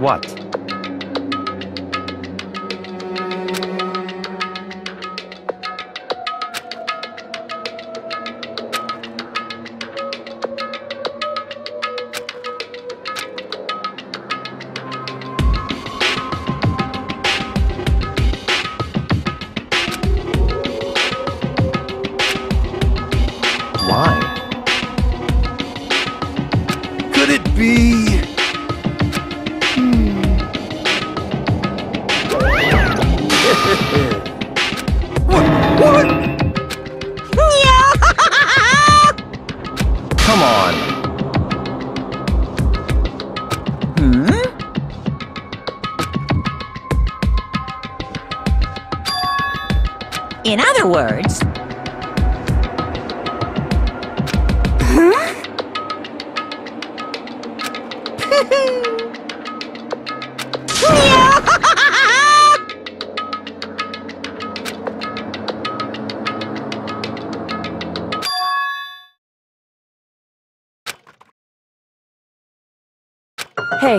What? Why? Could it be? What? Come on. In other words... Hey.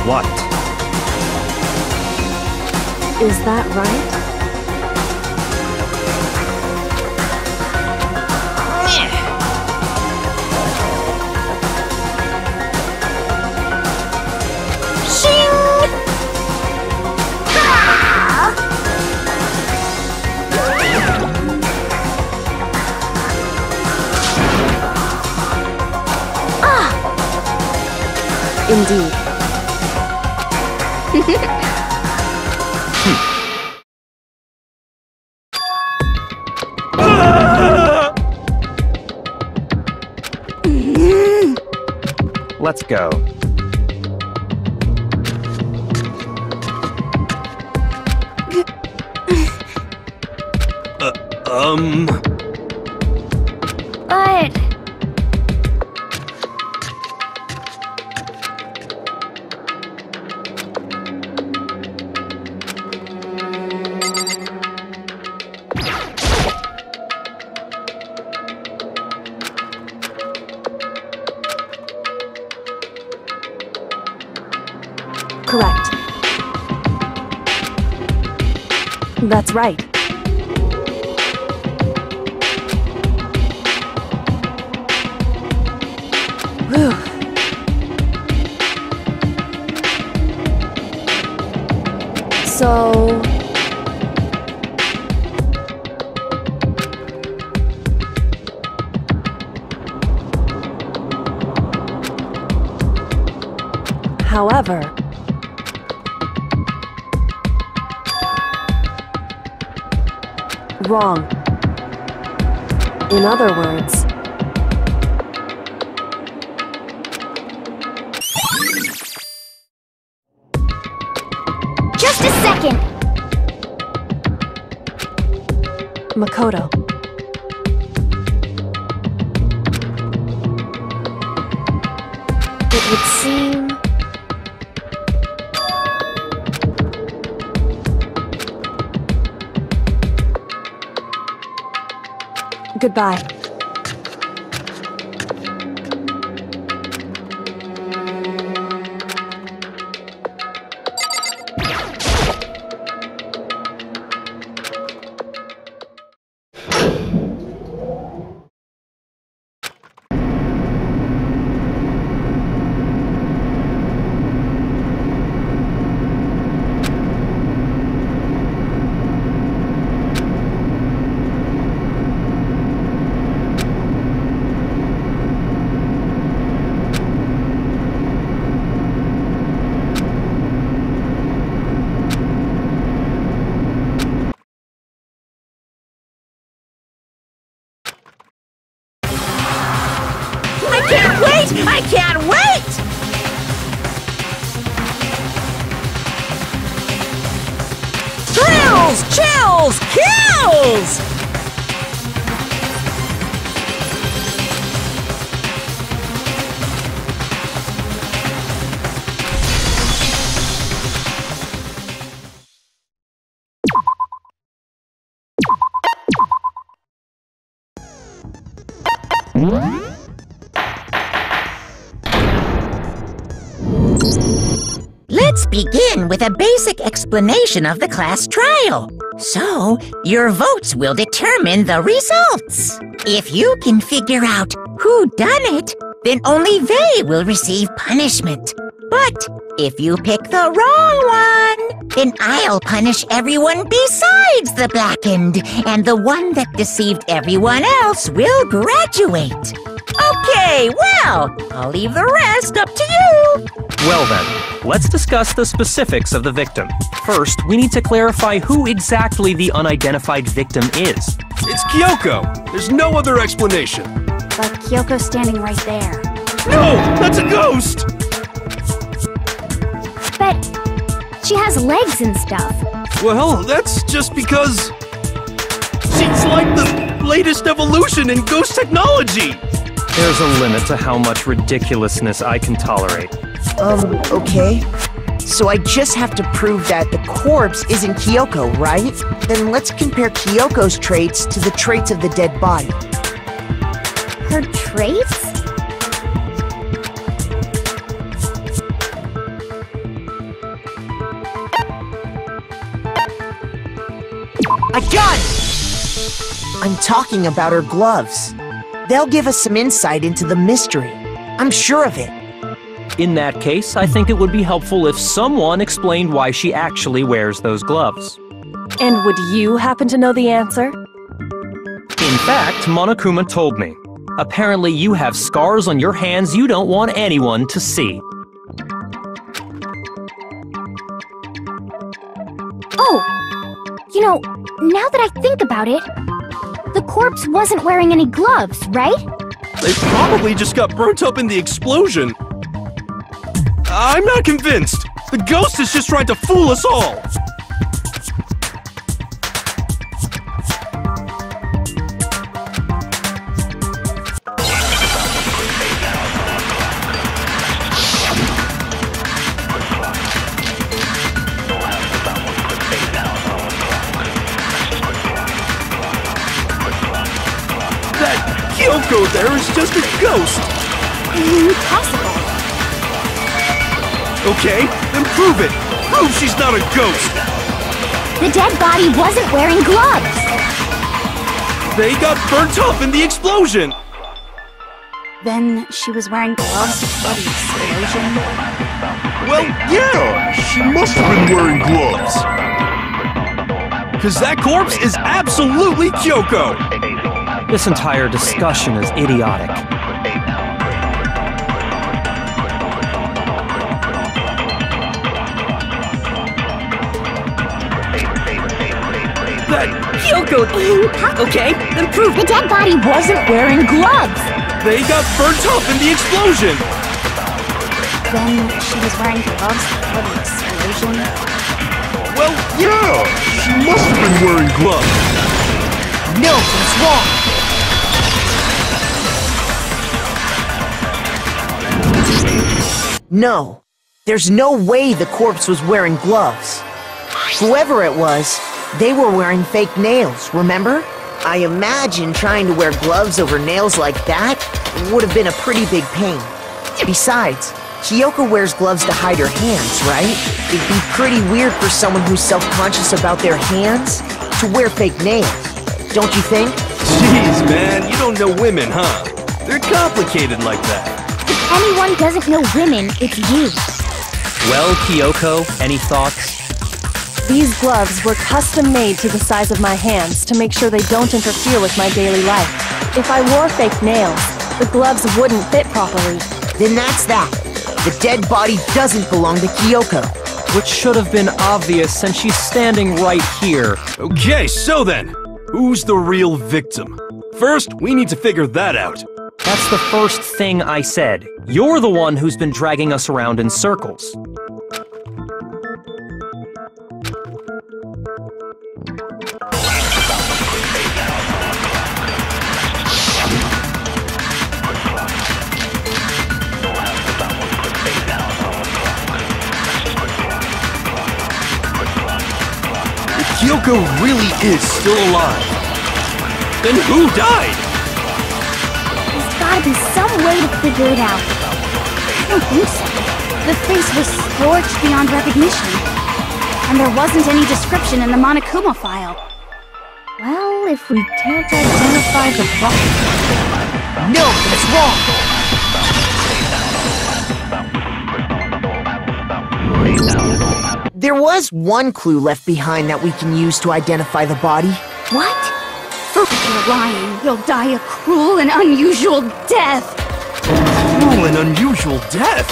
What? Is that right? Indeed. Let's go. But... Correct. That's right. Whew. So... However... Wrong. In other words... Just a second! Makoto. It would seem... Goodbye. I can't wait! Thrills, chills, kills! Let's begin with a basic explanation of the class trial. So, your votes will determine the results. If you can figure out who done it, then only they will receive punishment. But if you pick the wrong one, then I'll punish everyone besides the blackened, and the one that deceived everyone else will graduate. Okay, well, I'll leave the rest up to you. Well then, let's discuss the specifics of the victim. First, we need to clarify who exactly the unidentified victim is. It's Kyoko! There's no other explanation! But Kyoko's standing right there. No! That's a ghost! But she has legs and stuff. Well, that's just because... she's like the latest evolution in ghost technology! There's a limit to how much ridiculousness I can tolerate. Okay. So I just have to prove that the corpse isn't Kyoko, right? Then let's compare Kyoko's traits to the traits of the dead body. Her traits? I got it! I'm talking about her gloves. They'll give us some insight into the mystery. I'm sure of it. In that case, I think it would be helpful if someone explained why she actually wears those gloves. And would you happen to know the answer? In fact, Monokuma told me. Apparently you have scars on your hands you don't want anyone to see. Oh! You know, now that I think about it, the corpse wasn't wearing any gloves, right? They probably just got burnt up in the explosion. I'm not convinced. The ghost is just trying to fool us all. That Kyoko there is just a ghost. Impossible. Okay, then prove it! Prove she's not a ghost! The dead body wasn't wearing gloves! They got burnt up in the explosion! Then she was wearing gloves for the explosion? Well, yeah! She must have been wearing gloves! Cause that corpse is absolutely Kyoko! This entire discussion is idiotic. Kyoko! Okay, then prove The dead body wasn't wearing gloves! They got burnt up in the explosion! Then she was wearing gloves for the explosion? Well, yeah! She must have been wearing gloves! No, that's wrong! No, there's no way the corpse was wearing gloves. Whoever it was, they were wearing fake nails, remember? I imagine trying to wear gloves over nails like that would have been a pretty big pain. Besides, Kyoko wears gloves to hide her hands, right? It'd be pretty weird for someone who's self-conscious about their hands to wear fake nails, don't you think? Jeez, man, you don't know women, huh? They're complicated like that. If anyone doesn't know women, it's you. Well, Kyoko, any thoughts? These gloves were custom made to the size of my hands to make sure they don't interfere with my daily life. If I wore fake nails, the gloves wouldn't fit properly. Then that's that. The dead body doesn't belong to Kyoko. Which should have been obvious since she's standing right here. Okay, so then, who's the real victim? First, we need to figure that out. That's the first thing I said. You're the one who's been dragging us around in circles. Kyoko really is still alive. Then who died? Is gotta be some way to figure it out. I don't think so. The face was scorched beyond recognition. And there wasn't any description in the Monokuma file. Well, if we can't identify the body... No, that's wrong! There was one clue left behind that we can use to identify the body. What? If you're lying, you'll die a cruel and unusual death. Cruel and unusual death?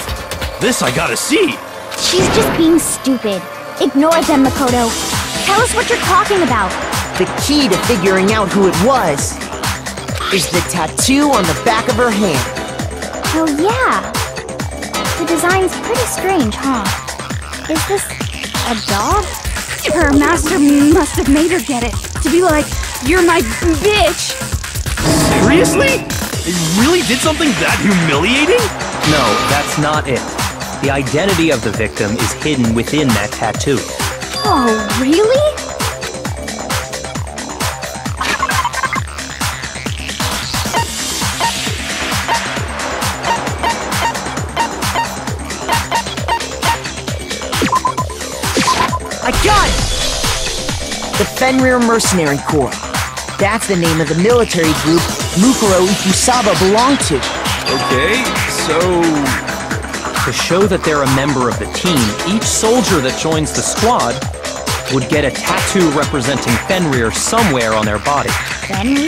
This I gotta see! She's just being stupid. Ignore them, Makoto. Tell us what you're talking about. The key to figuring out who it was is the tattoo on the back of her hand. Oh yeah. The design's pretty strange, huh? Is this a dog? Her master must have made her get it. To be like, you're my bitch! Seriously? It really did something that humiliating? No, that's not it. The identity of the victim is hidden within that tattoo. Oh, really? I got it! The Fenrir Mercenary Corps. That's the name of the military group Mukuro Ikusaba belonged to. Okay, so... To show that they're a member of the team, each soldier that joins the squad would get a tattoo representing Fenrir somewhere on their body. Fenrir?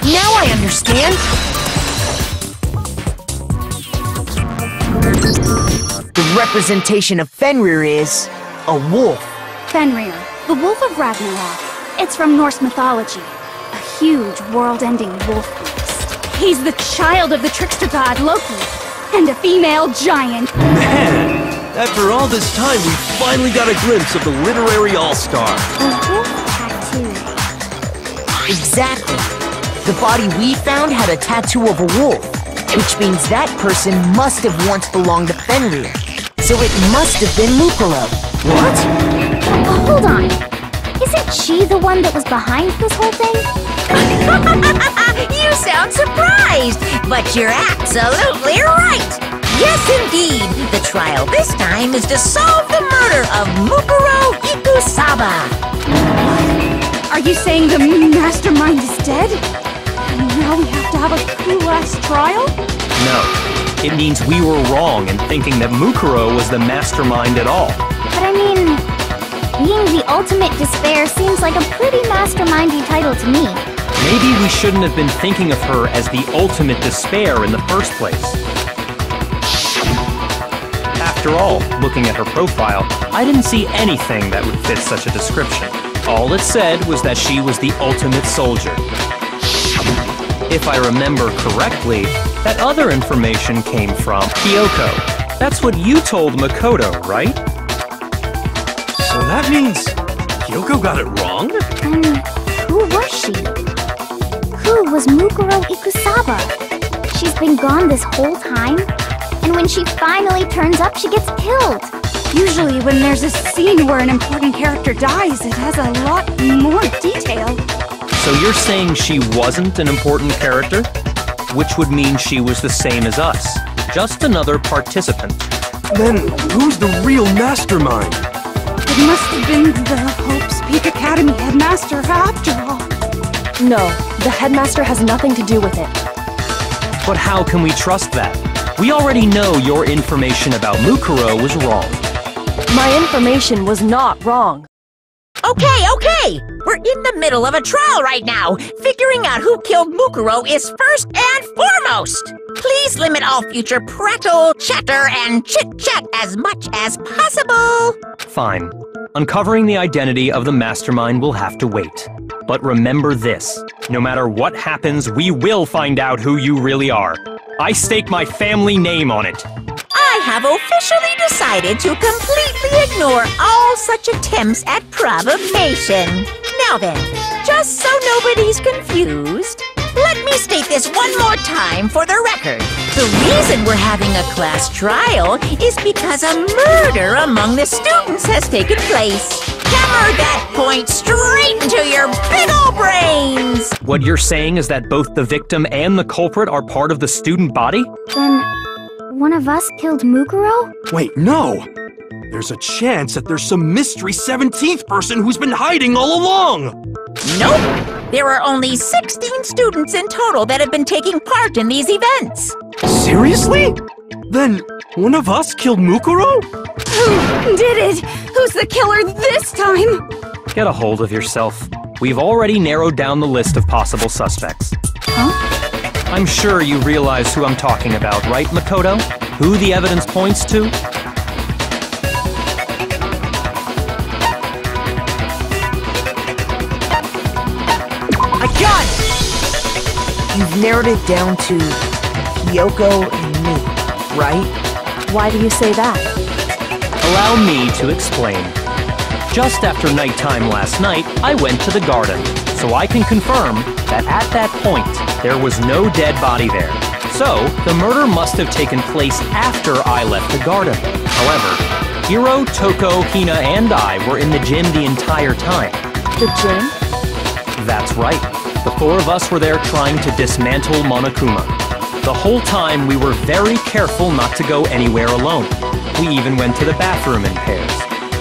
Now I understand! The representation of Fenrir is a wolf. Fenrir, the Wolf of Ragnarok. It's from Norse mythology. A huge, world-ending wolf beast. He's the child of the trickster god Loki, and a female giant. Man! After all this time, we finally got a glimpse of the literary all-star. A wolf tattoo. Exactly. The body we found had a tattoo of a wolf, which means that person must have once belonged to Fenrir. So it must have been Mukuro. What? Hold on. Isn't she the one that was behind this whole thing? You sound surprised, but you're absolutely right. Yes, indeed. The trial this time is to solve the murder of Mukuro Ikusaba. Are you saying the mastermind is dead? And now we have to have a cool-ass trial? No. It means we were wrong in thinking that Mukuro was the mastermind at all. But I mean, being the ultimate despair seems like a pretty mastermindy title to me. Maybe we shouldn't have been thinking of her as the ultimate despair in the first place. After all, looking at her profile, I didn't see anything that would fit such a description. All it said was that she was the ultimate soldier. If I remember correctly, that other information came from Kyoko. That's what you told Makoto, right? So that means Kyoko got it wrong? And who was she? Who was Mukuro Ikusaba? She's been gone this whole time? And when she finally turns up, she gets killed. Usually when there's a scene where an important character dies, it has a lot more detail. So you're saying she wasn't an important character? Which would mean she was the same as us. Just another participant. Then who's the real mastermind? It must have been the Hope's Peak Academy headmaster after all. No, the headmaster has nothing to do with it. But how can we trust that? We already know your information about Mukuro was wrong. My information was not wrong. Okay. We're in the middle of a trial right now. Figuring out who killed Mukuro is first and foremost. Please limit all future prattle, chatter, and chit-chat as much as possible. Fine. Uncovering the identity of the mastermind will have to wait. But remember this. No matter what happens, we will find out who you really are. I stake my family name on it. I have officially decided to completely ignore all such attempts at provocation. Now Now then, just so nobody's confused, let me state this one more time for the record. The reason we're having a class trial is because a murder among the students has taken place. Hammer that point straight into your big ol' brains! What you're saying is that both the victim and the culprit are part of the student body? Then, one of us killed Mukuro? Wait, no! There's a chance that there's some mystery 17th person who's been hiding all along! Nope! There are only 16 students in total that have been taking part in these events. Seriously? Then, one of us killed Mukuro? Who did it? Who's the killer this time? Get a hold of yourself. We've already narrowed down the list of possible suspects. Huh? I'm sure you realize who I'm talking about, right, Makoto? Who the evidence points to? I got it! You've narrowed it down to Kyoko and me, right? Why do you say that? Allow me to explain. Just after nighttime last night, I went to the garden, so I can confirm that at that point, there was no dead body there. So, the murder must have taken place after I left the garden. However, Hiro, Toko, Hina, and I were in the gym the entire time. The gym? That's right. The four of us were there trying to dismantle Monokuma. The whole time, we were very careful not to go anywhere alone. We even went to the bathroom in pairs.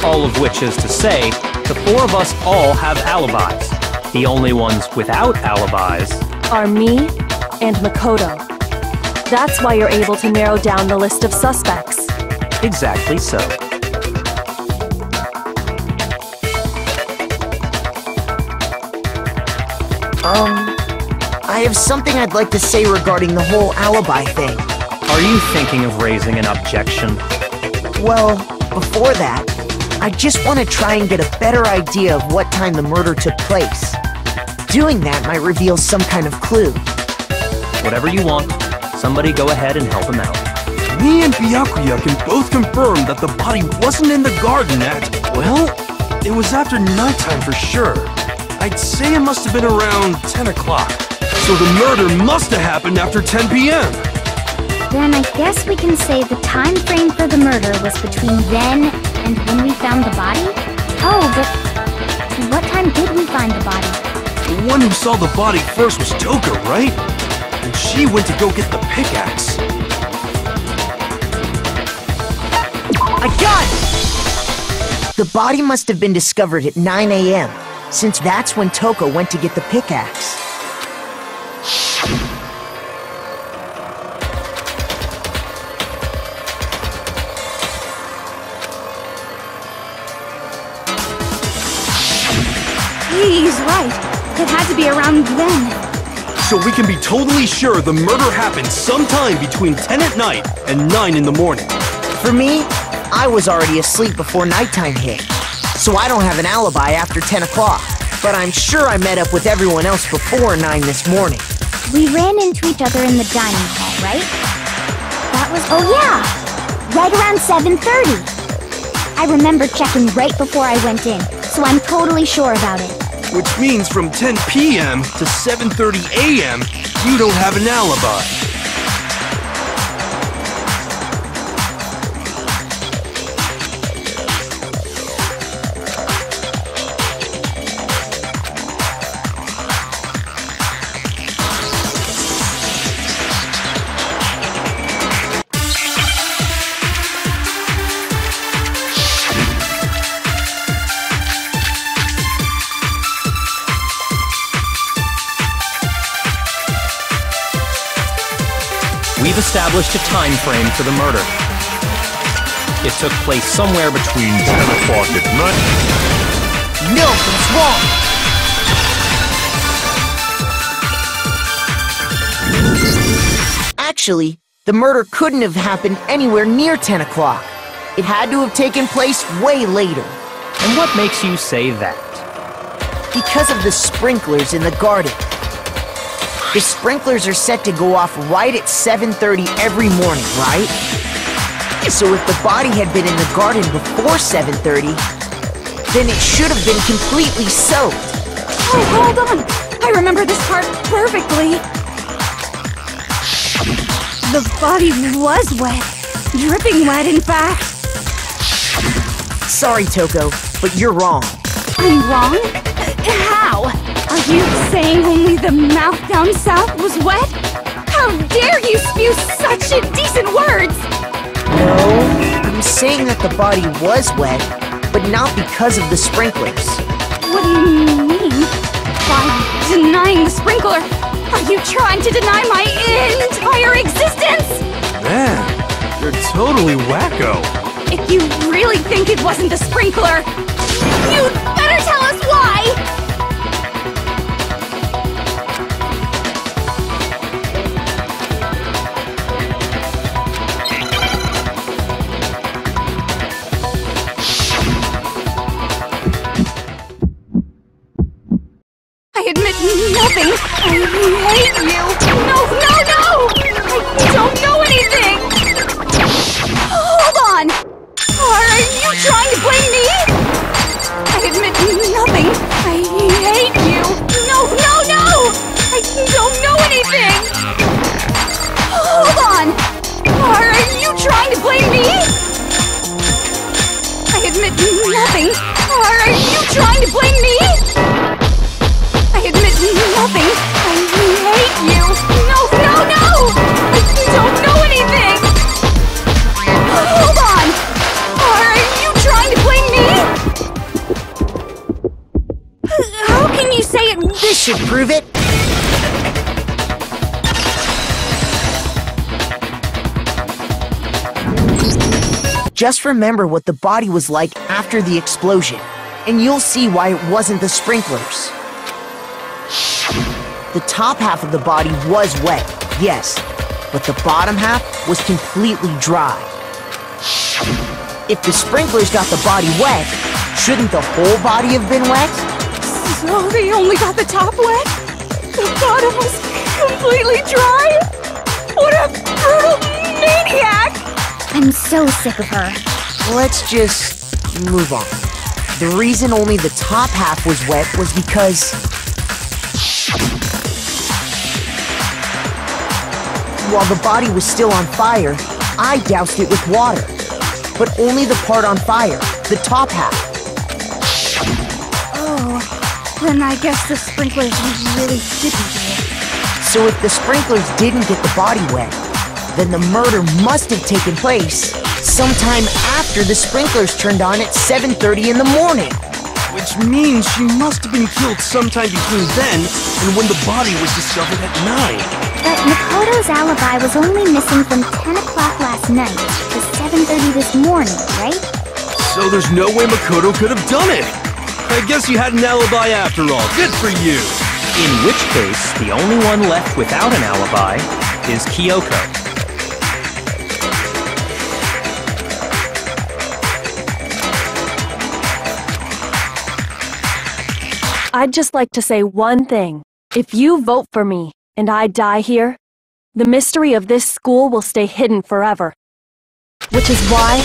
All of which is to say, the four of us all have alibis. The only ones without alibis Are me and Makoto. That's why you're able to narrow down the list of suspects. exactly so. I have something I'd like to say regarding the whole alibi thing. Are you thinking of raising an objection? Well, before that, I just want to try and get a better idea of what time the murder took place. Doing that might reveal some kind of clue. Whatever you want. Somebody go ahead and help him out. Me and Byakuya can both confirm that the body wasn't in the garden at, well, it was after nighttime for sure. I'd say it must have been around 10 o'clock. So the murder must have happened after 10 p.m. Then I guess we can say the time frame for the murder was between then and when we found the body? Oh, but what time did we find the body? The one who saw the body first was Toka, right? And she went to go get the pickaxe. I got it! The body must have been discovered at 9 a.m., since that's when Toka went to get the pickaxe. He's right. It had to be around then. So we can be totally sure the murder happened sometime between 10 at night and 9 in the morning. For me, I was already asleep before nighttime hit, so I don't have an alibi after 10 o'clock. But I'm sure I met up with everyone else before 9 this morning. We ran into each other in the dining hall, right? That was, oh yeah! Right around 7:30. I remember checking right before I went in, so I'm totally sure about it. Which means from 10 p.m. to 7:30 a.m., you don't have an alibi. We've established a time frame for the murder. It took place somewhere between 10 o'clock at night. No, that's wrong! Actually, the murder couldn't have happened anywhere near 10 o'clock. It had to have taken place way later. And what makes you say that? Because of the sprinklers in the garden. The sprinklers are set to go off right at 7:30 every morning, right? So if the body had been in the garden before 7:30, then it should have been completely soaked. Oh, hold on! I remember this part perfectly! The body was wet. Dripping wet, in fact. Sorry, Toko, but you're wrong. I'm wrong? How? Are you saying only the mouth down south was wet? How dare you spew such indecent words! No, I'm saying that the body was wet, but not because of the sprinklers. What do you mean? By denying the sprinkler, are you trying to deny my entire existence? Man, you're totally wacko. If you really think it wasn't the sprinkler, you'd better tell us why! I admit nothing. I hate you. No, no, no! I don't know anything! Hold on! Are you trying to blame me? I admit nothing. I hate you. No, no, no! I don't know anything! Hold on! Are you trying to blame me? I admit nothing. Are you trying to blame me? I admit nothing. I hate you. No, no, no! I don't know anything! Hold on! Are you trying to blame me? How can you say it? This should prove it. Just remember what the body was like after the explosion, and you'll see why it wasn't the sprinklers. The top half of the body was wet, yes, but the bottom half was completely dry. If the sprinklers got the body wet, shouldn't the whole body have been wet? So they only got the top wet? The bottom was completely dry? What a brutal maniac! I'm so sick of her. Let's just move on. The reason only the top half was wet was because while the body was still on fire, I doused it with water. But only the part on fire, the top half. Oh, then I guess the sprinklers really didn't do it. So if the sprinklers didn't get the body wet, then the murder must have taken place sometime after the sprinklers turned on at 7:30 in the morning. Which means she must have been killed sometime between then and when the body was discovered at 9. But Makoto's alibi was only missing from 10 o'clock last night to 7:30 this morning, right? So there's no way Makoto could have done it. I guess you had an alibi after all. Good for you. In which case, the only one left without an alibi is Kyoko. I'd just like to say one thing. If you vote for me, and I die here, the mystery of this school will stay hidden forever. Which is why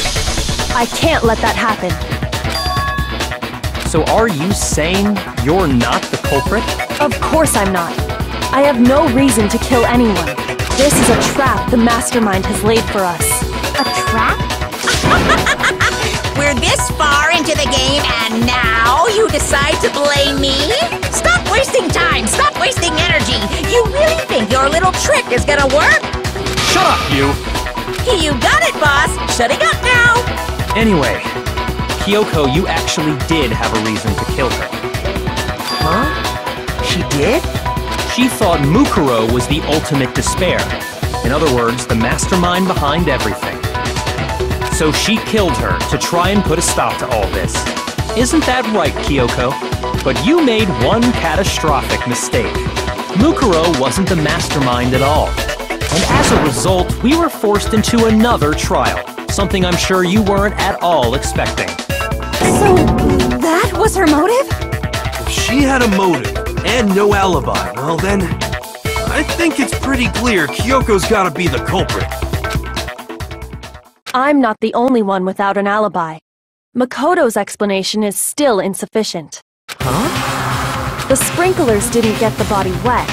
I can't let that happen. So are you saying you're not the culprit? Of course I'm not. I have no reason to kill anyone. This is a trap the mastermind has laid for us. A trap? We're this far into the game and now you decide to blame me? Stop wasting time! Stop wasting energy! You really think your little trick is gonna work? Shut up, you! You got it, boss! Shutting up now! Anyway, Kyoko, you actually did have a reason to kill her. Huh? She did? She thought Mukuro was the ultimate despair. In other words, the mastermind behind everything. So she killed her to try and put a stop to all this. Isn't that right, Kyoko? But you made one catastrophic mistake. Mukuro wasn't the mastermind at all. And as a result, we were forced into another trial. Something I'm sure you weren't at all expecting. So, that was her motive? If she had a motive and no alibi, well then, I think it's pretty clear Kyoko's gotta be the culprit. I'm not the only one without an alibi. Makoto's explanation is still insufficient. Huh? The sprinklers didn't get the body wet,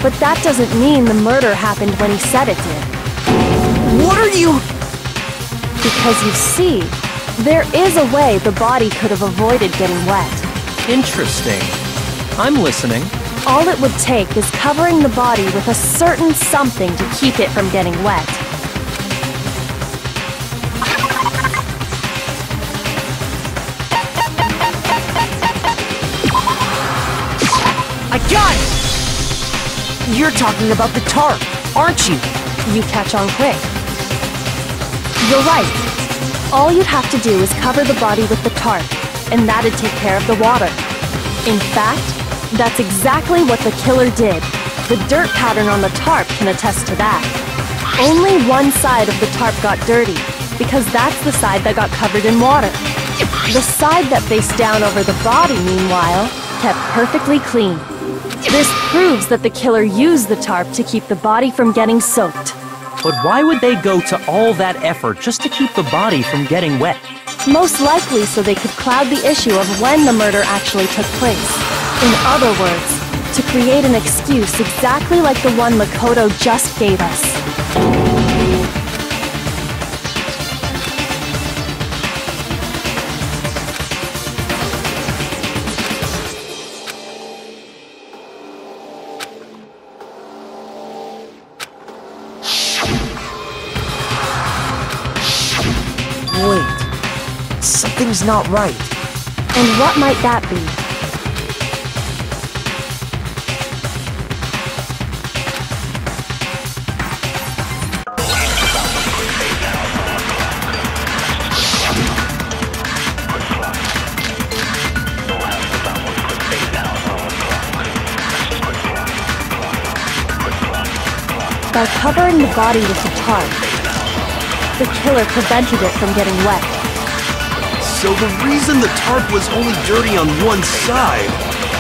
but that doesn't mean the murder happened when he said it did. What are you... Because you see, there is a way the body could have avoided getting wet. Interesting. I'm listening. All it would take is covering the body with a certain something to keep it from getting wet. I got it! You're talking about the tarp, aren't you? You catch on quick. You're right. All you'd have to do is cover the body with the tarp, and that'd take care of the water. In fact, that's exactly what the killer did. The dirt pattern on the tarp can attest to that. Only one side of the tarp got dirty, because that's the side that got covered in water. The side that faced down over the body, meanwhile, kept perfectly clean. This proves that the killer used the tarp to keep the body from getting soaked. But why would they go to all that effort just to keep the body from getting wet? Most likely so they could cloud the issue of when the murder actually took place. In other words, to create an excuse exactly like the one Makoto just gave us. Wait, something's not right. And what might that be? By covering the body with the tarp, the killer prevented it from getting wet. So the reason the tarp was only dirty on one side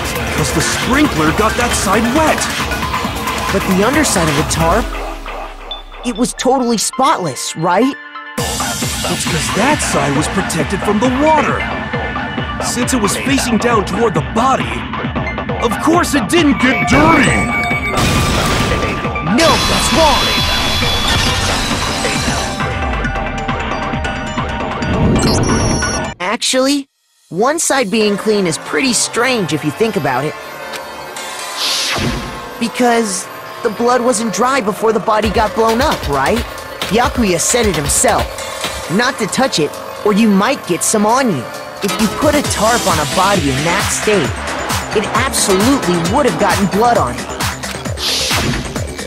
is because the sprinkler got that side wet. But the underside of the tarp, it was totally spotless, right? It's because that side was protected from the water. Since it was facing down toward the body, of course it didn't get dirty. No, that's wrong. Actually, one side being clean is pretty strange if you think about it. Because the blood wasn't dry before the body got blown up, right? Byakuya said it himself. Not to touch it, or you might get some on you. If you put a tarp on a body in that state, it absolutely would have gotten blood on it.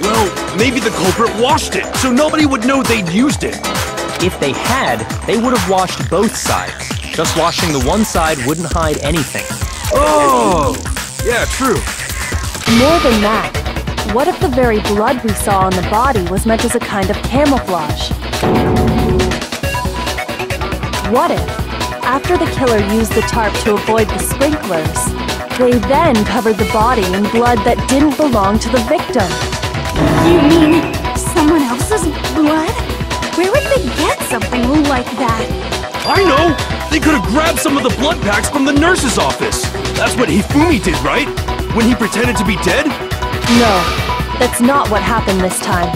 Well, maybe the culprit washed it, so nobody would know they'd used it. If they had, they would have washed both sides. Just washing the one side wouldn't hide anything. Oh! Yeah, true. More than that, what if the very blood we saw on the body was meant as a kind of camouflage? What if, after the killer used the tarp to avoid the sprinklers, they then covered the body in blood that didn't belong to the victim? You mean someone else's blood? Where would they get something like that? I know! They could have grabbed some of the blood packs from the nurse's office. That's what Hifumi did, right? When he pretended to be dead? No, that's not what happened this time.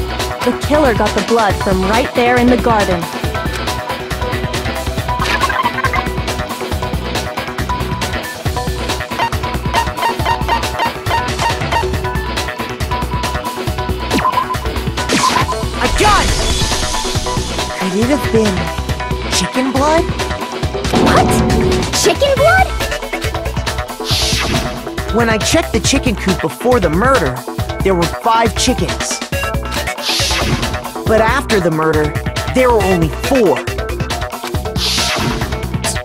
The killer got the blood from right there in the garden. I got it! Could it have been chicken blood? What? Chicken blood? When I checked the chicken coop before the murder, there were 5 chickens. But after the murder, there were only 4.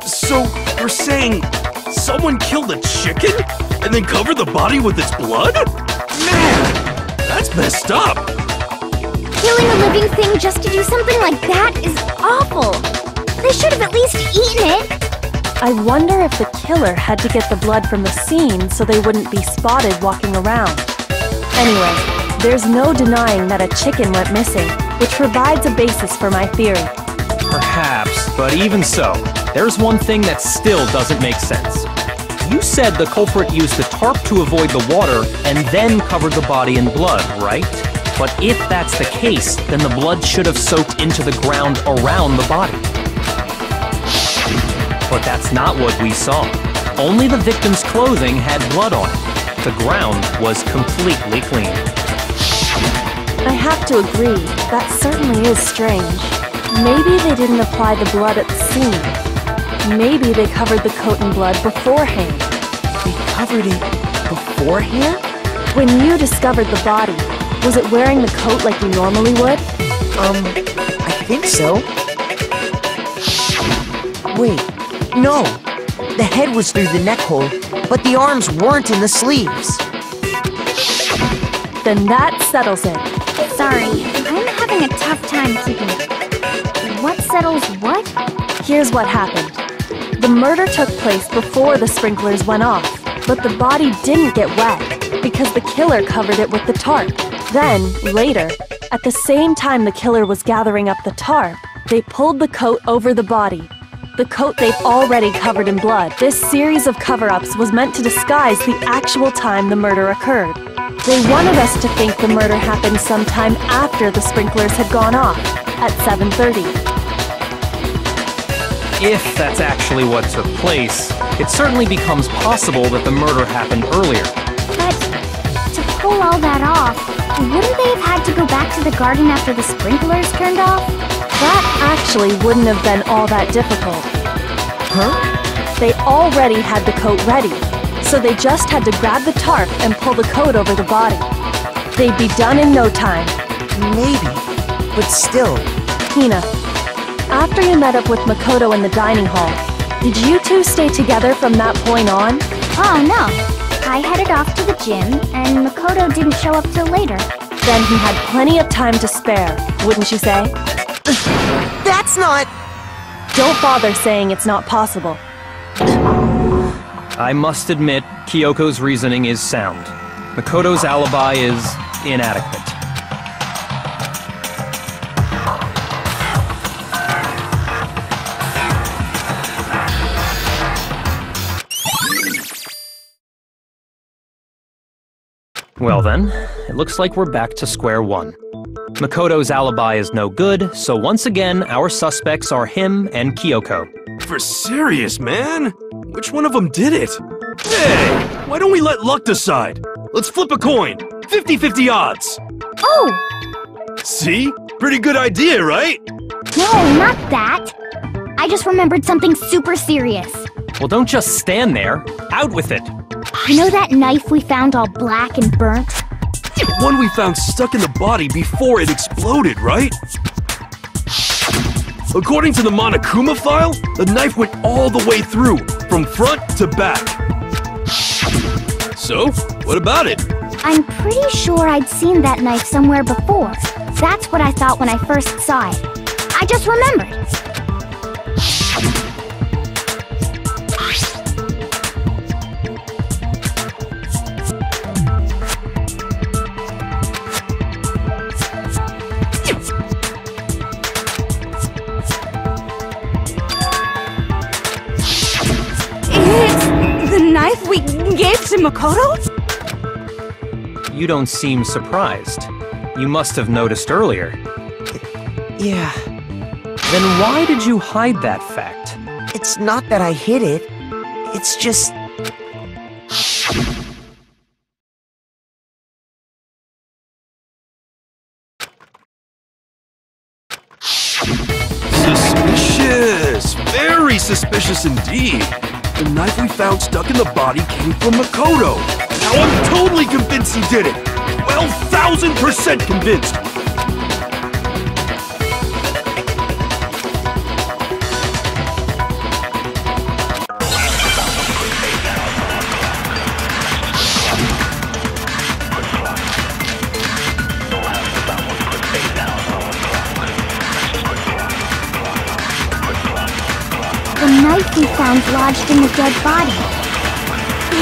So, you're saying someone killed a chicken and then covered the body with its blood? Man, that's messed up. Killing a living thing just to do something like that is awful. They should have at least eaten it. I wonder if the killer had to get the blood from the scene so they wouldn't be spotted walking around. Anyway, there's no denying that a chicken went missing, which provides a basis for my theory. Perhaps, but even so, there's one thing that still doesn't make sense. You said the culprit used the tarp to avoid the water and then covered the body in blood, right? But if that's the case, then the blood should have soaked into the ground around the body. But that's not what we saw. Only the victim's clothing had blood on it. The ground was completely clean. I have to agree, that certainly is strange. Maybe they didn't apply the blood at the scene. Maybe they covered the coat in blood beforehand. They covered it beforehand? When you discovered the body, was it wearing the coat like you normally would? I think so. Wait, no. The head was through the neck hole, but the arms weren't in the sleeves. Then that settles it. Sorry, I'm having a tough time keeping it. What settles what? Here's what happened. The murder took place before the sprinklers went off, but the body didn't get wet because the killer covered it with the tarp. Then, later, at the same time the killer was gathering up the tarp, they pulled the coat over the body. The coat they'd already covered in blood. This series of cover-ups was meant to disguise the actual time the murder occurred. They wanted us to think the murder happened sometime after the sprinklers had gone off, at 7:30. If that's actually what took place, it certainly becomes possible that the murder happened earlier. But to pull all that off, wouldn't they have had to go back to the garden after the sprinklers turned off? That actually wouldn't have been all that difficult. Huh? They already had the coat ready, so they just had to grab the tarp and pull the coat over the body. They'd be done in no time. Maybe, but still. Hina, after you met up with Makoto in the dining hall, did you two stay together from that point on? Oh no, I headed off to the gym, and Makoto didn't show up till later. Then he had plenty of time to spare, wouldn't you say? That's not... Don't bother saying it's not possible. I must admit, Kyoko's reasoning is sound. Makoto's alibi is inadequate. Well then, it looks like we're back to square one. Makoto's alibi is no good, so once again, our suspects are him and Kyoko. For serious, man? Which one of them did it? Hey, why don't we let luck decide? Let's flip a coin. 50-50 odds. Oh! See? Pretty good idea, right? No, not that. I just remembered something super serious. Well, don't just stand there. Out with it. You know that knife we found all black and burnt? The one we found stuck in the body before it exploded, right? According to the Monokuma file, the knife went all the way through, from front to back. So, what about it? I'm pretty sure I'd seen that knife somewhere before. That's what I thought when I first saw it. I just remembered. Knife we gave to Makoto? You don't seem surprised. You must have noticed earlier. Yeah. Then why did you hide that fact? It's not that I hid it. It's just... Suspicious! Very suspicious indeed. The knife we found stuck in the body came from Makoto. Now I'm totally convinced he did it. 12,000% convinced. The knife we found lodged in the dead body.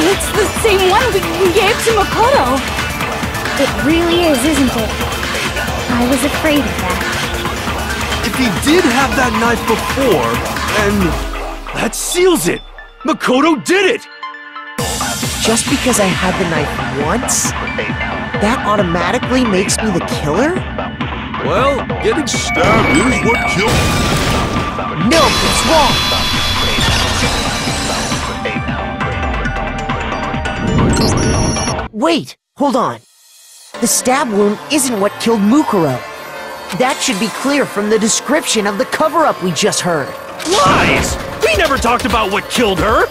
It's the same one we gave to Makoto. It really is, isn't it? I was afraid of that. If he did have that knife before, then that seals it. Makoto did it. Just because I had the knife once, that automatically makes me the killer? Well, getting stabbed is what killed you. No, it's wrong! Wait, hold on. The stab wound isn't what killed Mukuro. That should be clear from the description of the cover-up we just heard. Lies! We never talked about what killed her!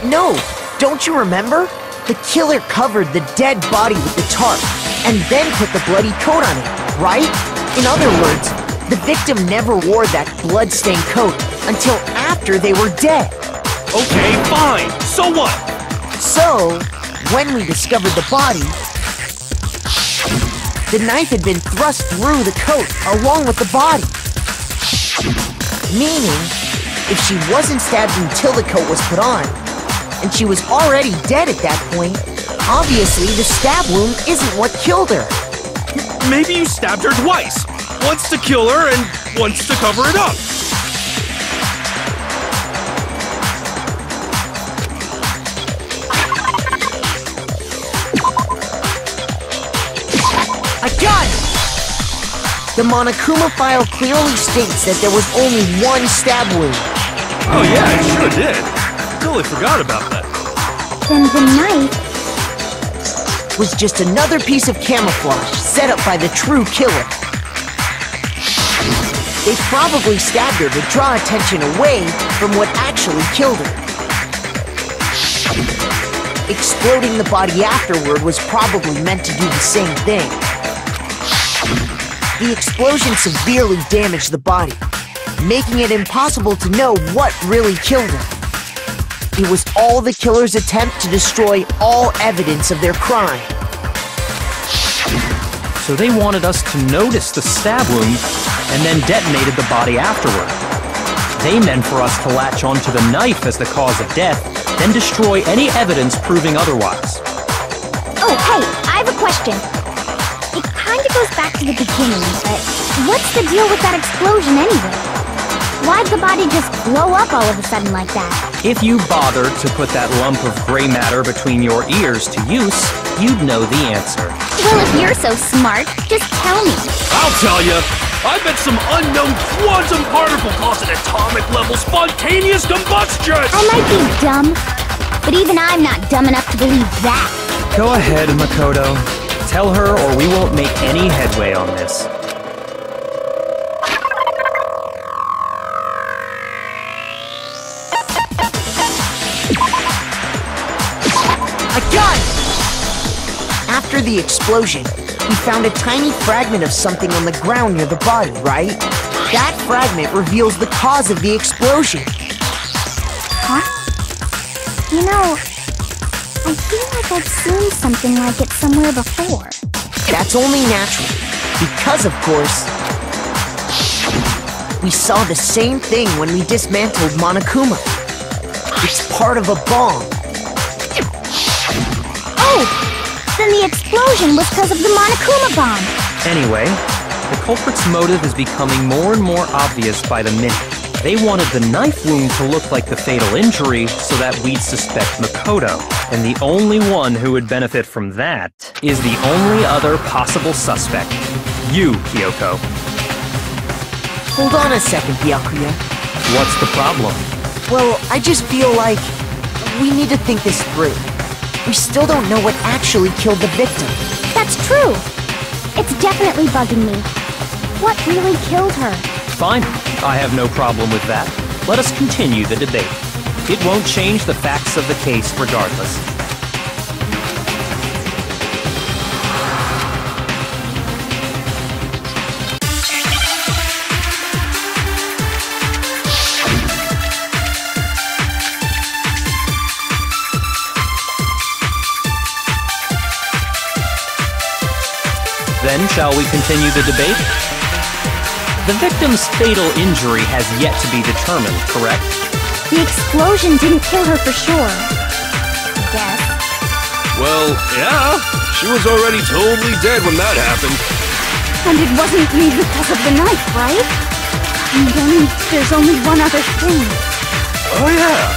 No, don't you remember? The killer covered the dead body with the tarp, and then put the bloody coat on it, right? In other words, the victim never wore that blood-stained coat until after they were dead. Okay, fine. So what? So, when we discovered the body, the knife had been thrust through the coat along with the body. Meaning, if she wasn't stabbed until the coat was put on, and she was already dead at that point, obviously the stab wound isn't what killed her. Maybe you stabbed her twice. Once to kill her and once to cover it up. I got it! The Monokuma file clearly states that there was only one stab wound. Oh yeah, it sure did. Totally forgot about that. Then the knife... was just another piece of camouflage set up by the true killer. They probably stabbed her to draw attention away from what actually killed her. Exploding the body afterward was probably meant to do the same thing. The explosion severely damaged the body, making it impossible to know what really killed her. It was all the killer's attempt to destroy all evidence of their crime. So they wanted us to notice the stab wound and then detonated the body afterward. They meant for us to latch onto the knife as the cause of death, then destroy any evidence proving otherwise. Oh, hey, I have a question. It kinda goes back to the beginning, but what's the deal with that explosion anyway? Why'd the body just blow up all of a sudden like that? If you bothered to put that lump of gray matter between your ears to use, you'd know the answer. Well, if you're so smart, just tell me. I'll tell you. I bet some unknown quantum particle caused an atomic-level spontaneous combustion! I might be dumb, but even I'm not dumb enough to believe that. Go ahead, Makoto. Tell her or we won't make any headway on this. I got it! After the explosion, we found a tiny fragment of something on the ground near the body, right? That fragment reveals the cause of the explosion. Huh? You know, I feel like I've seen something like it somewhere before. That's only natural, because of course, we saw the same thing when we dismantled Monokuma. It's part of a bomb. Oh! Then the explosion was because of the Monokuma bomb! Anyway, the culprit's motive is becoming more and more obvious by the minute. They wanted the knife wound to look like the fatal injury so that we'd suspect Makoto. And the only one who would benefit from that is the only other possible suspect. You, Kyoko. Hold on a second, Byakuya. What's the problem? Well, I just feel like we need to think this through. We still don't know what actually killed the victim. That's true! It's definitely bugging me. What really killed her? Fine, I have no problem with that. Let us continue the debate. It won't change the facts of the case regardless. Then, shall we continue the debate? The victim's fatal injury has yet to be determined, correct? The explosion didn't kill her for sure. I guess. Well, yeah. She was already totally dead when that happened. And it wasn't me because of the knife, right? And then there's only one other thing. Oh yeah.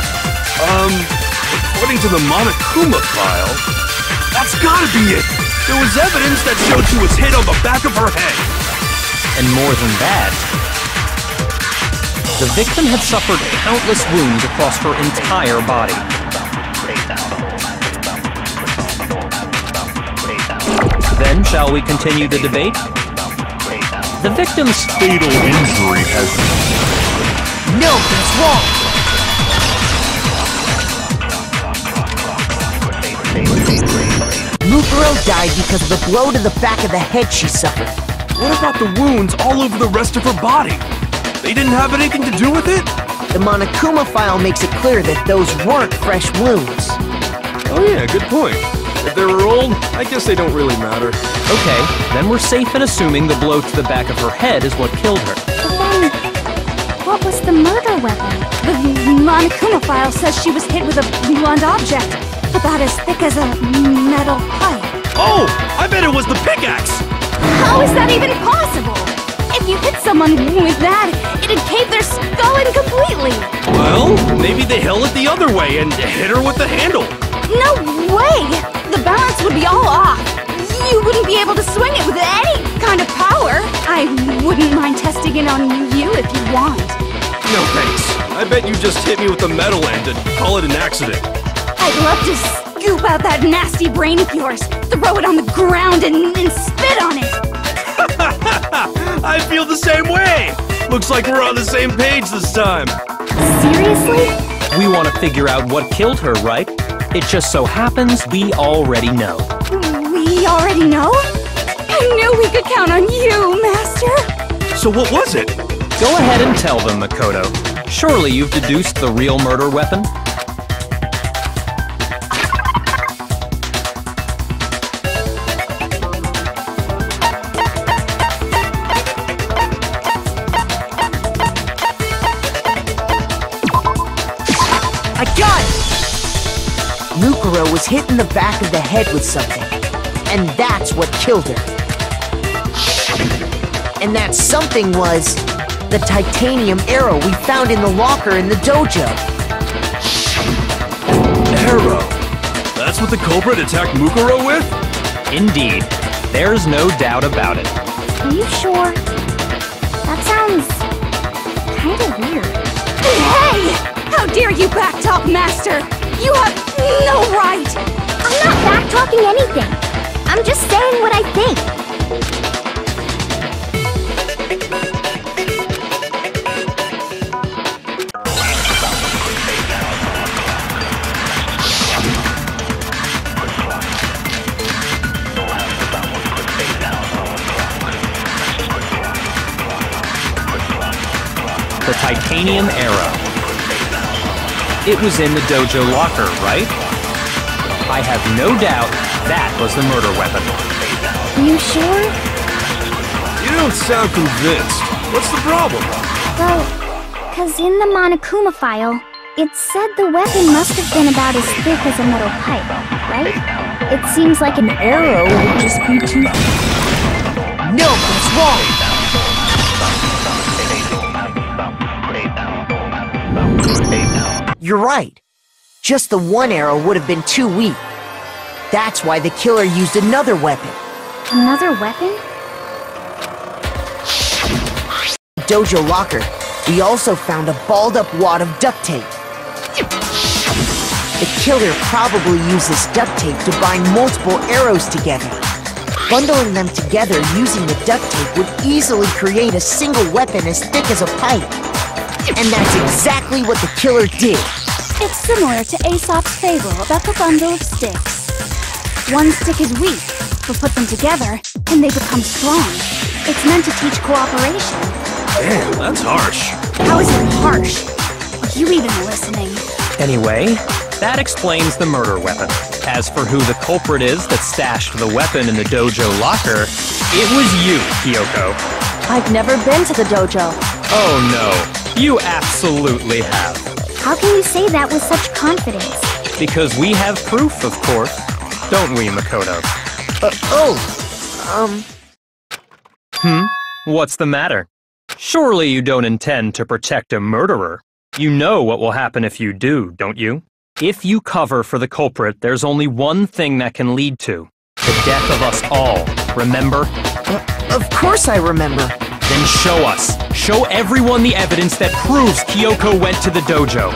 The according to the Monokuma file, that's gotta be it! There was evidence that showed she was hit on the back of her head! And more than that, the victim had suffered countless wounds across her entire body. Then, shall we continue the debate? The victim's fatal injury has... No, that's wrong! Mukuro died because of the blow to the back of the head she suffered. What about the wounds all over the rest of her body? They didn't have anything to do with it? The Monokuma file makes it clear that those weren't fresh wounds. Oh yeah, good point. If they were old, I guess they don't really matter. Okay, then we're safe in assuming the blow to the back of her head is what killed her. But then, what was the murder weapon? The Monokuma file says she was hit with a blunt object, about as thick as a metal pipe. Oh! I bet it was the pickaxe! How is that even possible? If you hit someone with that, it'd cave their skull in completely. Well, maybe they held it the other way and hit her with the handle. No way! The balance would be all off. You wouldn't be able to swing it with any kind of power. I wouldn't mind testing it on you if you want. No thanks. I bet you just hit me with the metal end and call it an accident. I'd love to scoop out that nasty brain of yours, throw it on the ground and spit on it. I feel the same way! Looks like we're on the same page this time. Seriously? We want to figure out what killed her, right? It just so happens we already know. We already know? I knew we could count on you, Master! So what was it? Go ahead and tell them, Makoto. Surely you've deduced the real murder weapon? I got it! Mukuro was hit in the back of the head with something, and that's what killed her. And that something was the titanium arrow we found in the locker in the dojo. Arrow? That's what the culprit attacked Mukuro with? Indeed. There's no doubt about it. Are you sure? That sounds kinda weird. Hey! How dare you backtalk, Master! You have no right! I'm not backtalking anything. I'm just saying what I think. The titanium arrow. It was in the dojo locker, right? I have no doubt that was the murder weapon. You sure? You don't sound convinced. What's the problem? Well, 'cause in the Monokuma file, it said the weapon must have been about as thick as a metal pipe, right? It seems like an arrow would just be too... No, that's wrong! You're right. Just the one arrow would have been too weak. That's why the killer used another weapon. Another weapon? Dojo locker, we also found a balled-up wad of duct tape. The killer probably used this duct tape to bind multiple arrows together. Bundling them together using the duct tape would easily create a single weapon as thick as a pipe. And that's exactly what the killer did. It's similar to Aesop's fable about the bundle of sticks. One stick is weak, but put them together, and they become strong. It's meant to teach cooperation. Damn, that's harsh. How is it harsh? Are you even listening? Anyway, that explains the murder weapon. As for who the culprit is that stashed the weapon in the dojo locker, it was you, Kyoko. I've never been to the dojo. Oh no, you absolutely have. How can you say that with such confidence? Because we have proof, of course. Don't we, Makoto? What's the matter? Surely you don't intend to protect a murderer. You know what will happen if you do, don't you? If you cover for the culprit, there's only one thing that can lead to the death of us all. Remember? Of course I remember. Then show us. Show everyone the evidence that proves Kyoko went to the dojo.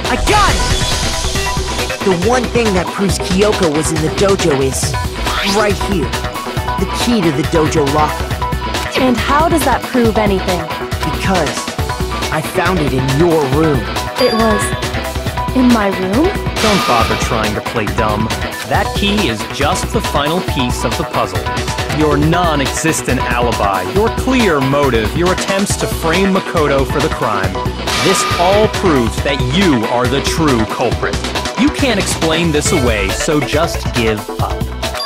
I got it! The one thing that proves Kyoko was in the dojo is right here. The key to the dojo locker. And how does that prove anything? Because I found it in your room. It was in my room? Don't bother trying to play dumb. That key is just the final piece of the puzzle. Your non-existent alibi, your clear motive, your attempts to frame Makoto for the crime. This all proves that you are the true culprit. You can't explain this away, so just give up.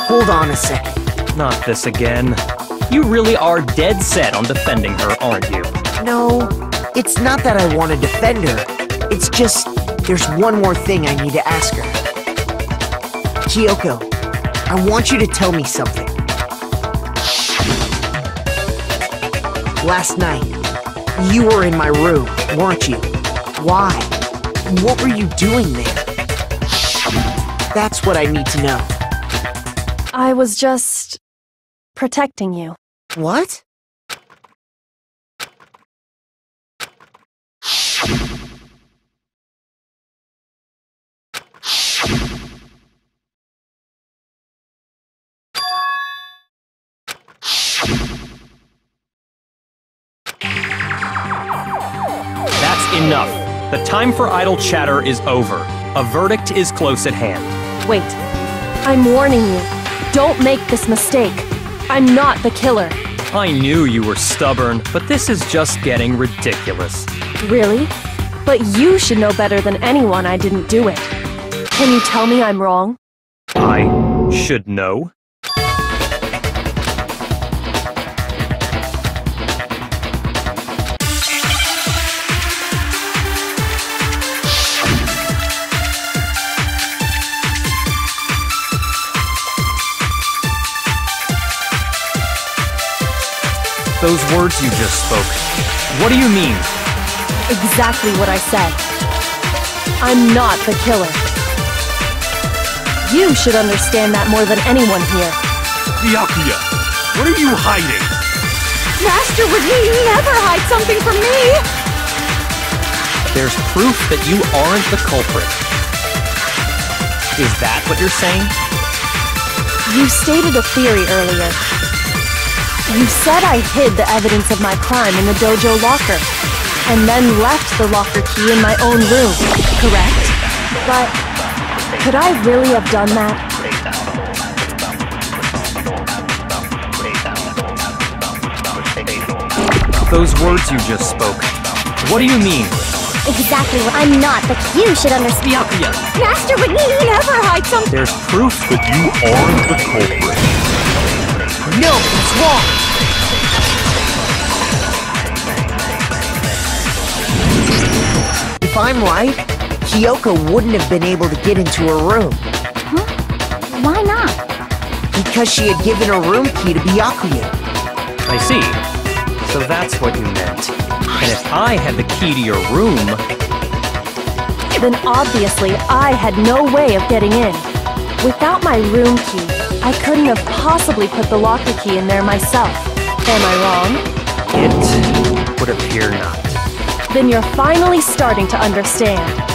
Hold on a second. Not this again. You really are dead set on defending her, aren't you? No, it's not that I want to defend her. It's just, there's one more thing I need to ask her. Kyoko, I want you to tell me something. Last night, you were in my room, weren't you? Why? What were you doing there? That's what I need to know. I was just protecting you. What? That's enough. The time for idle chatter is over. A verdict is close at hand. Wait. I'm warning you. Don't make this mistake. I'm not the killer. I knew you were stubborn, but this is just getting ridiculous. Really? But you should know better than anyone I didn't do it. Can you tell me I'm wrong? I should know? Those words you just spoke, what do you mean? Exactly what I said. I'm not the killer. You should understand that more than anyone here. Byakuya, what are you hiding? Master would never hide something from me! There's proof that you aren't the culprit. Is that what you're saying? You stated a theory earlier. You said I hid the evidence of my crime in the dojo locker, and then left the locker key in my own room, correct? But could I really have done that? Those words you just spoke, what do you mean? Exactly what I'm not, but you should understand. Byakuya, Master would never hide something. there's proof that you aren't the culprit. No, it's wrong! If I'm right, Kyoko wouldn't have been able to get into her room. Huh? Why not? Because she had given her room key to Byakuya. I see. So that's what you meant. And if I had the key to your room, Then obviously I had no way of getting in. Without my room key, I couldn't have possibly put the locker key in there myself. Am I wrong? it would appear not. Then you're finally starting to understand.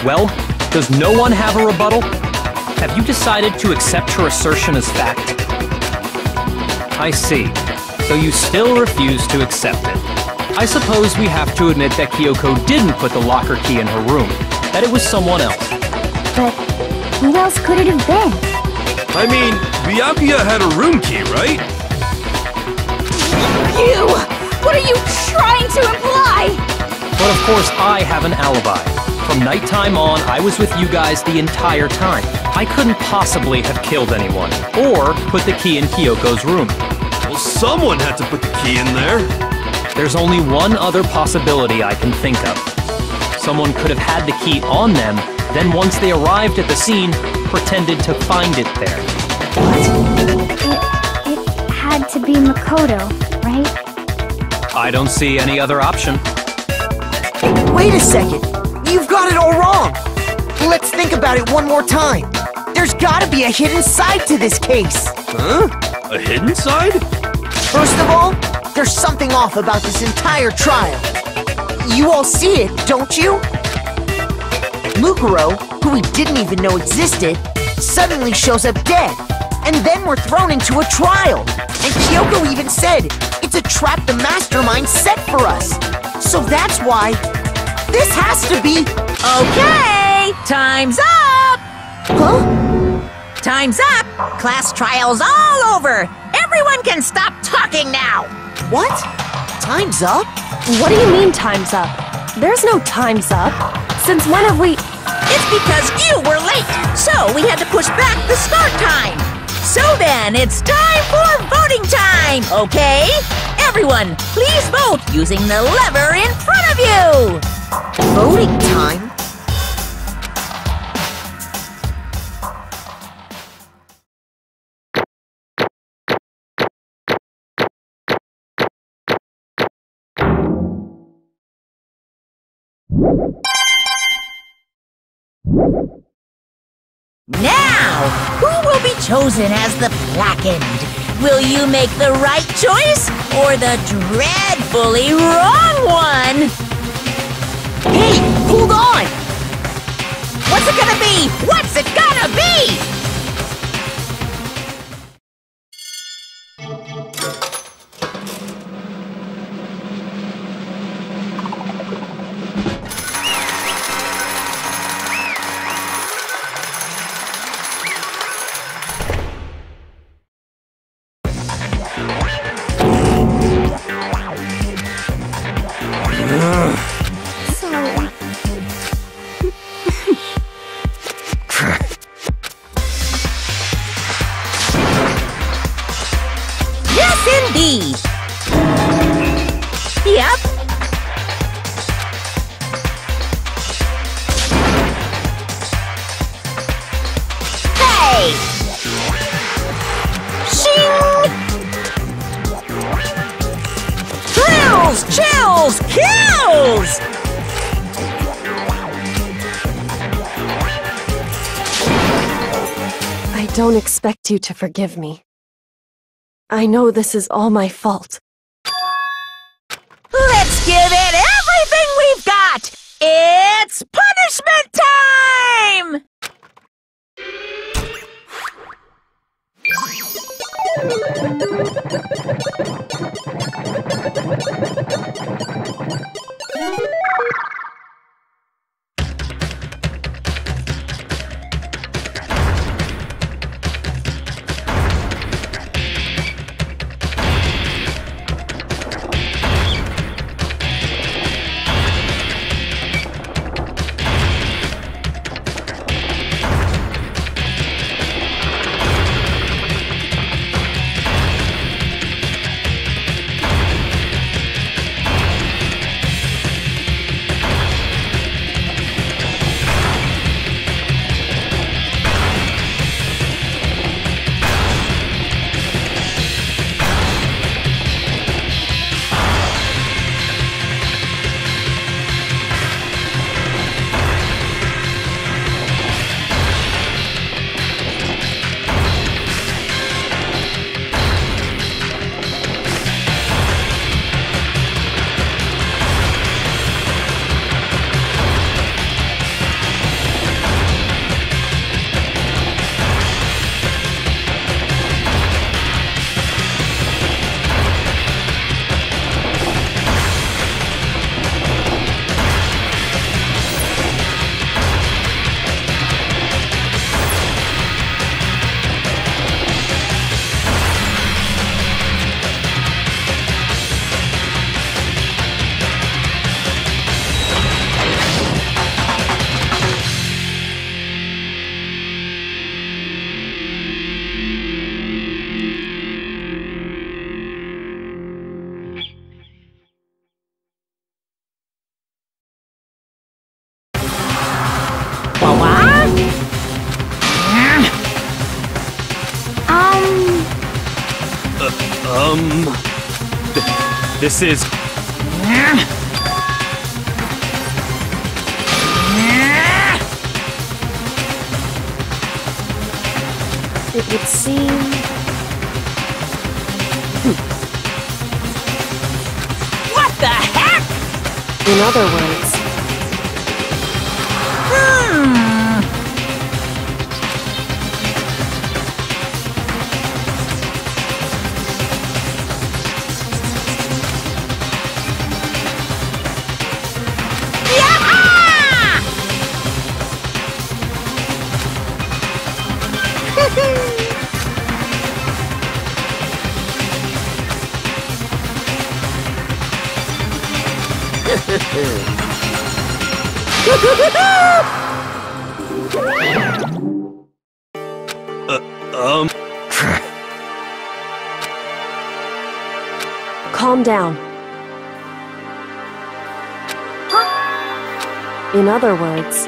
Well, does no one have a rebuttal? Have you decided to accept her assertion as fact? I see. So you still refuse to accept it. I suppose we have to admit that Kyoko didn't put the locker key in her room, that it was someone else. But who else could it have been? I mean, Byakuya had a room key, right? You! What are you trying to imply? But of course, I have an alibi. From nighttime on, I was with you guys the entire time. I couldn't possibly have killed anyone, or put the key in Kyoko's room. Well, someone had to put the key in there. There's only one other possibility I can think of. Someone could have had the key on them, then once they arrived at the scene, pretended to find it there. It had to be Makoto, right? I don't see any other option. Wait a second! You've got it all wrong! Let's think about it one more time. There's gotta be a hidden side to this case. Huh? A hidden side? First of all, there's something off about this entire trial. You all see it, don't you? Mukuro, who we didn't even know existed, suddenly shows up dead. And then we're thrown into a trial. And Kyoko even said, it's a trap the mastermind set for us. So that's why this has to be... Okay, time's up! Huh? Time's up! Class trial's all over! Everyone can stop talking now! What? Time's up? What do you mean time's up? There's no time's up. Since when have we... It's because you were late, so we had to push back the start time. So then, it's time for voting time, okay? Everyone, please vote using the lever in front of you! Voting time? Now, who will be chosen as the Blackened? Will you make the right choice or the dreadfully wrong one? Hey, hold on! What's it gonna be? What's it gonna be? Indeed. Yep. Hey! Shing! Thrills, chills, kills! I don't expect you to forgive me. I know this is all my fault. Let's give it everything we've got! It's punishment time! This is... It would seem... What the heck? In other words... Calm down. In other words...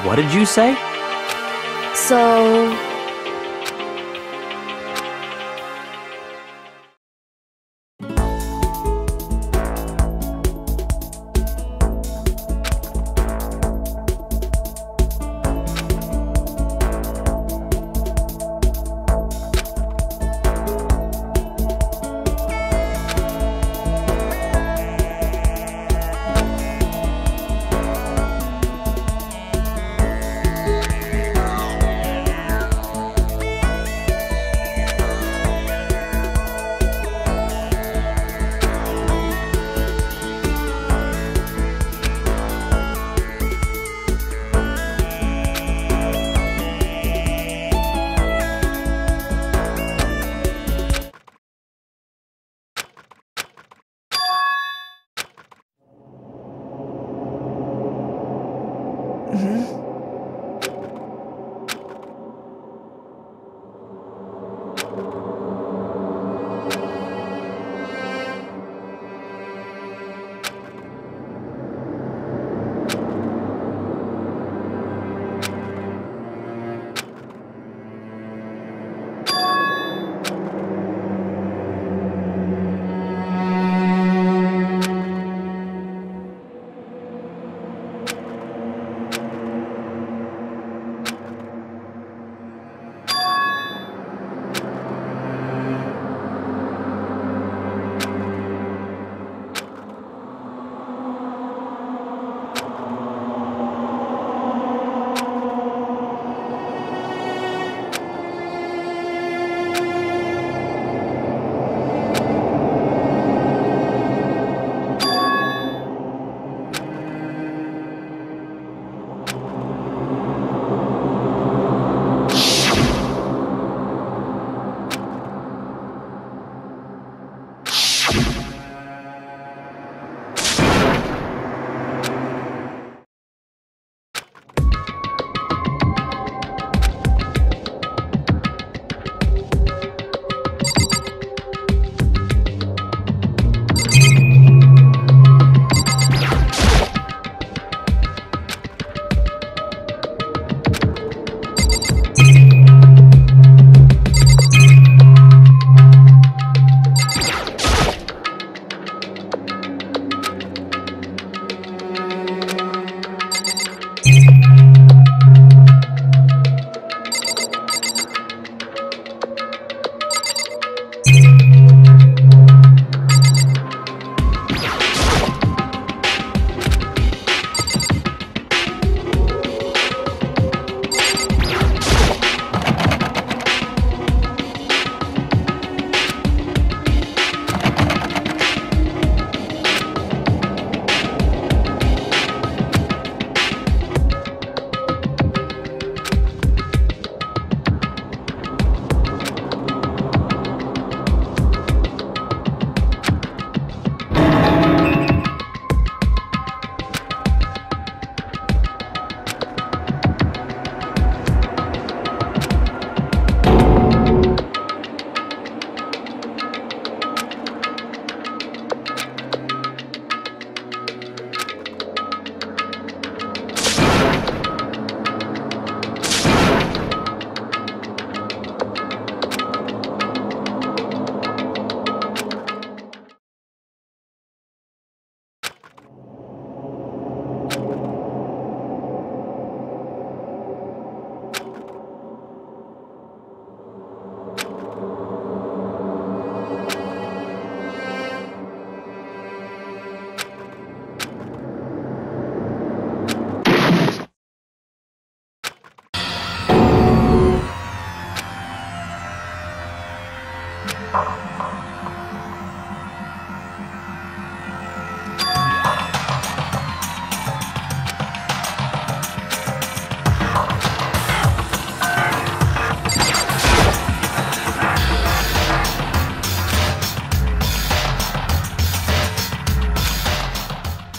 What did you say? So...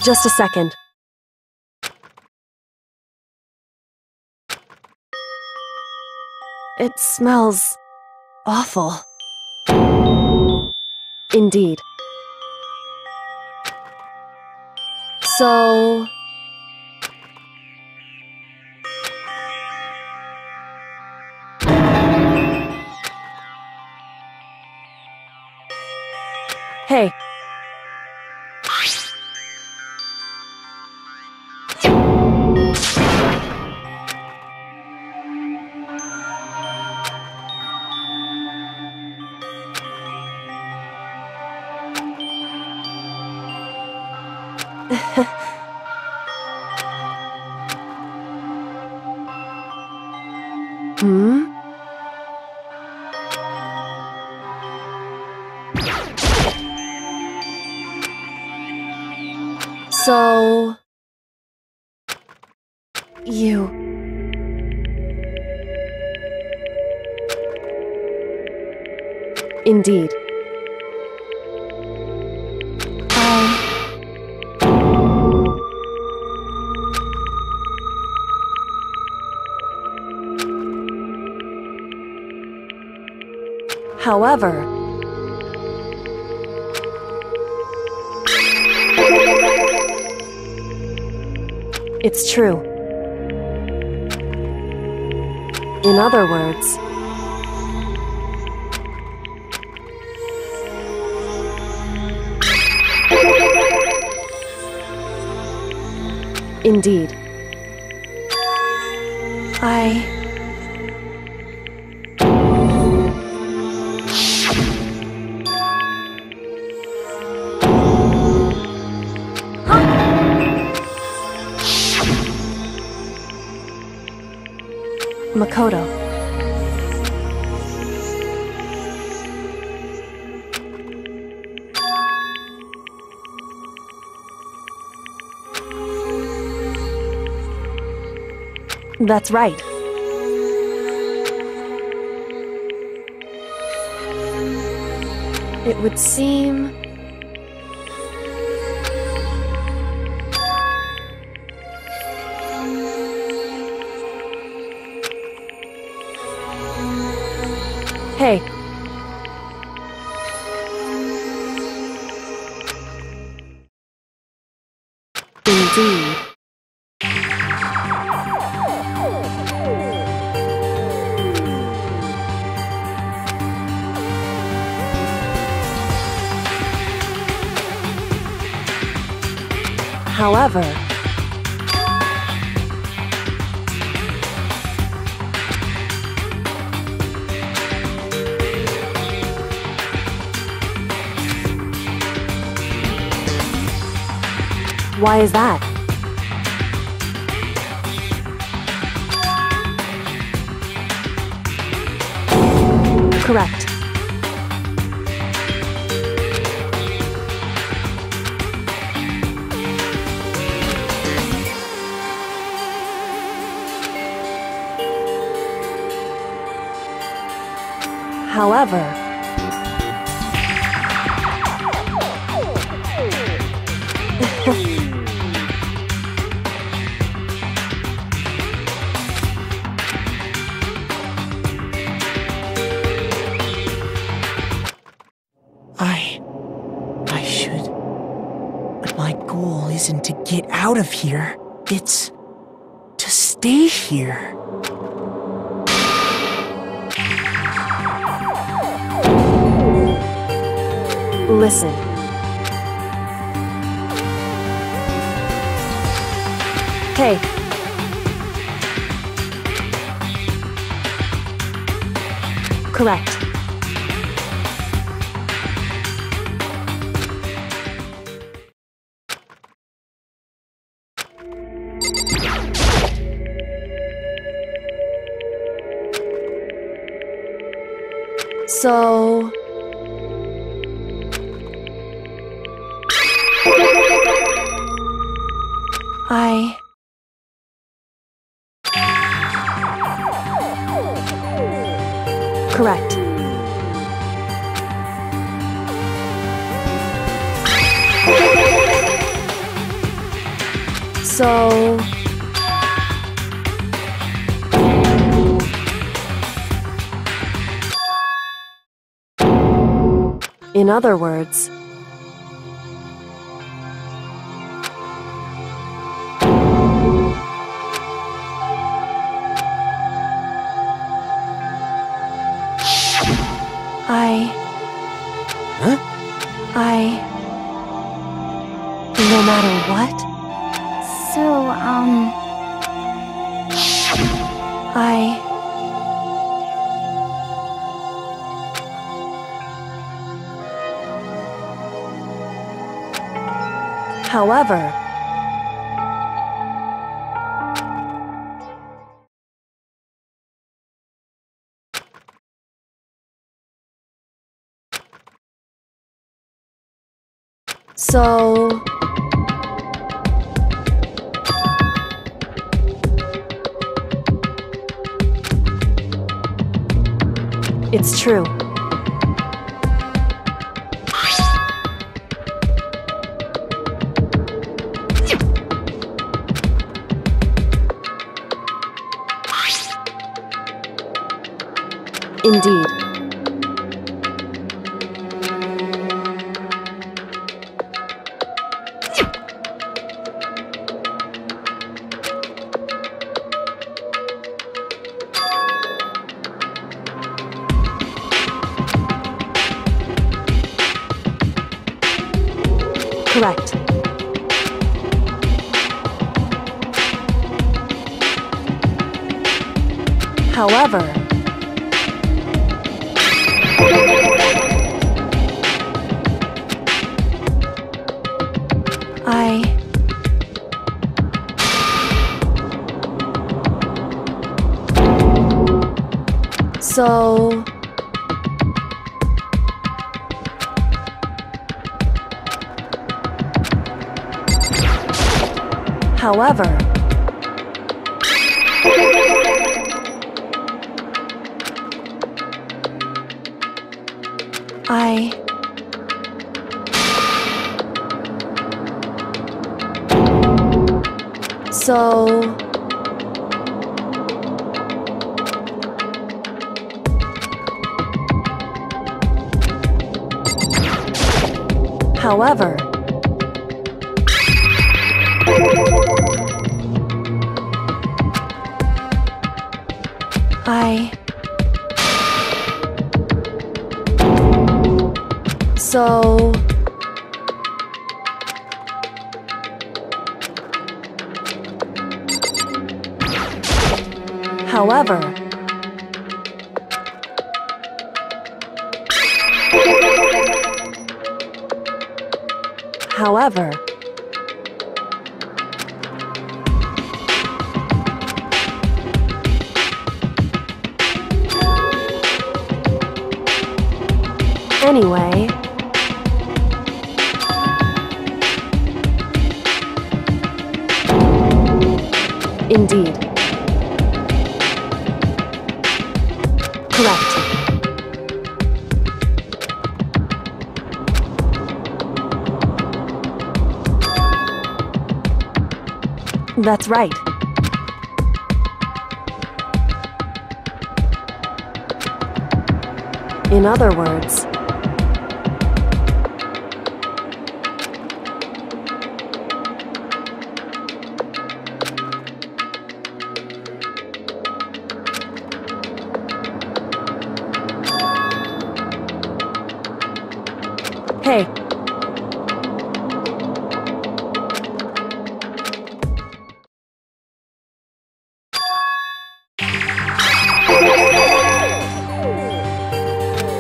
Just a second. It smells awful. Indeed. So... Hey. Hmm? So... You... Indeed. However... It's true. In other words... Indeed. Makoto. That's right. It would seem... Hey. Indeed. However... Why is that? Correct. However... I should... But my goal isn't to get out of here. It's... to stay here. Listen. Hey. Correct. So... Correct. So... In other words... No matter what? So, However... So... It's true. Indeed. Correct. However... So... However... So... However... So... However... However... Anyway... Indeed. Correct. That's right. In other words... Hey.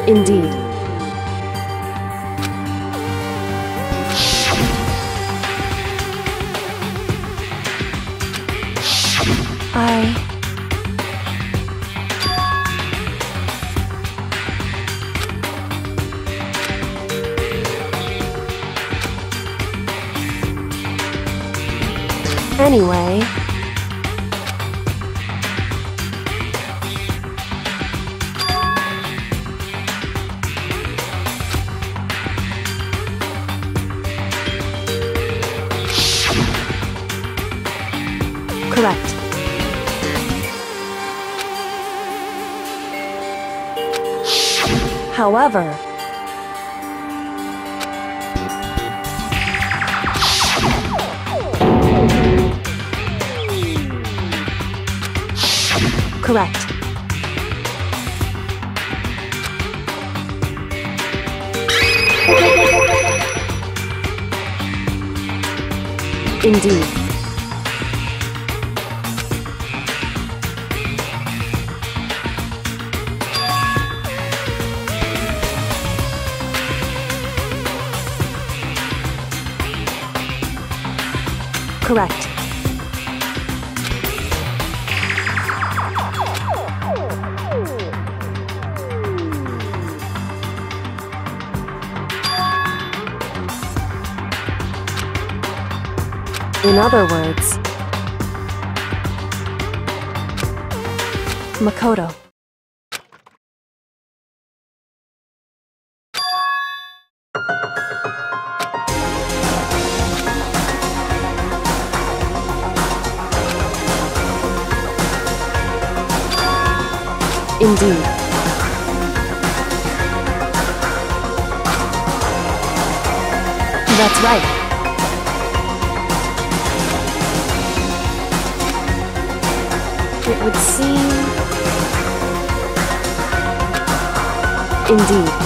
Indeed. Anyway... Correct. However, correct. Indeed. Correct. In other words, Makoto. Indeed. That's right. It would seem... Indeed.